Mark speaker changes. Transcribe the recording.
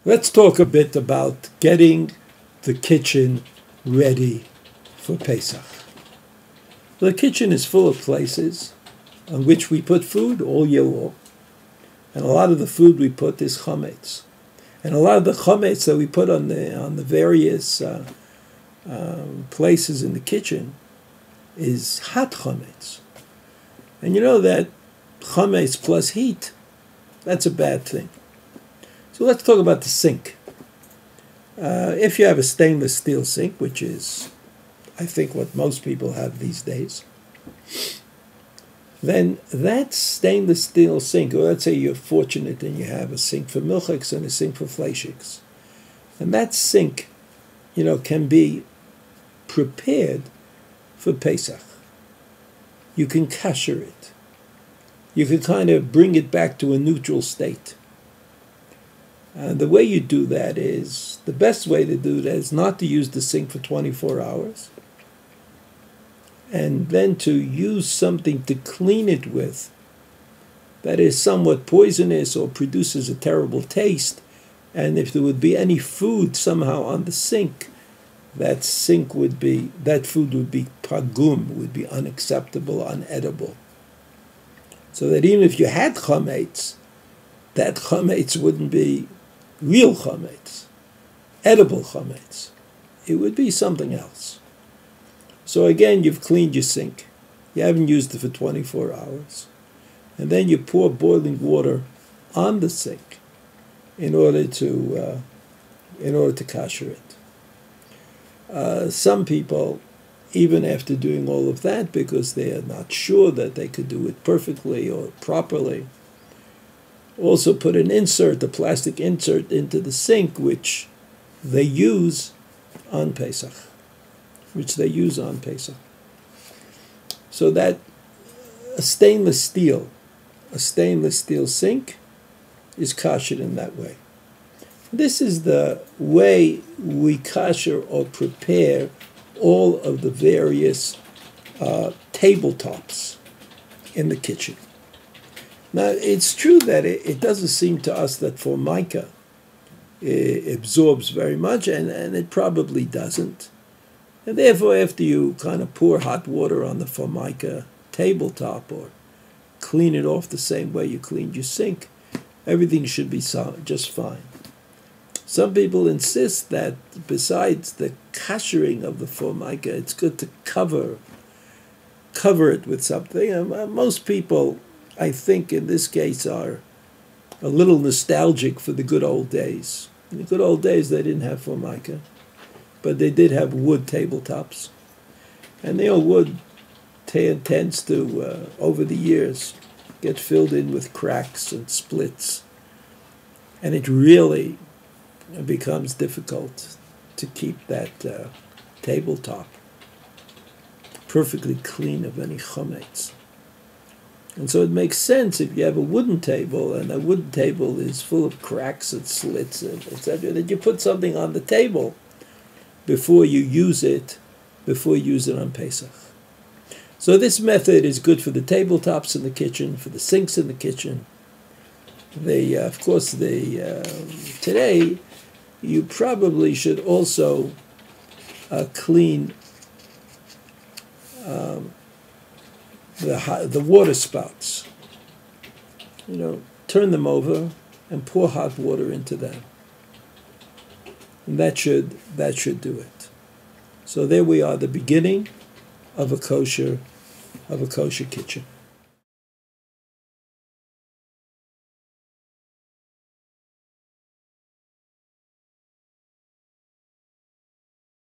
Speaker 1: Let's talk a bit about getting the kitchen ready for Pesach. The kitchen is full of places on which we put food all year long. And a lot of the food we put is chametz. And a lot of the chametz that we put on the various places in the kitchen is hot chametz. And you know that chametz plus heat, that's a bad thing. So let's talk about the sink. If you have a stainless steel sink, which is, I think, what most people have these days, then that stainless steel sink, or let's say you're fortunate and you have a sink for milchiks and a sink for fleishiks, and that sink, can be prepared for Pesach. You can kasher it. You can kind of bring it back to a neutral state. And the way you do that is, the best way to do that is not to use the sink for 24 hours, and then to use something to clean it with that is somewhat poisonous or produces a terrible taste. And if there would be any food somehow on the sink, that food would be pagum, would be unacceptable, unedible. So that even if you had chametz, that chametz wouldn't be real chametz, edible chametz. It would be something else. So again, you've cleaned your sink. You haven't used it for 24 hours. And then you pour boiling water on the sink in order to kasher it. Some people, even after doing all of that, because they are not sure that they could do it perfectly or properly, also put a plastic insert into the sink, which they use on Pesach. So that a stainless steel sink is kasher in that way. This is the way we kasher or prepare all of the various tabletops in the kitchen. Now, it's true that it doesn't seem to us that formica absorbs very much, and it probably doesn't. And therefore, after you kind of pour hot water on the formica tabletop or clean it off the same way you cleaned your sink, everything should be just fine. Some people insist that besides the kashering of the formica, it's good to cover it with something. And most people, I think, in this case, are a little nostalgic for the good old days. In the good old days, they didn't have formica, but they did have wood tabletops. And the old wood tends to, over the years, get filled in with cracks and splits. And it really becomes difficult to keep that tabletop perfectly clean of any chametz. And so it makes sense if you have a wooden table, and a wooden table is full of cracks and slits, and etc., that you put something on the table before you use it on Pesach. So this method is good for the tabletops in the kitchen, for the sinks in the kitchen. Today, you probably should also clean the water spouts. Turn them over and pour hot water into them. And that should do it. So there we are, the beginning of a kosher kitchen.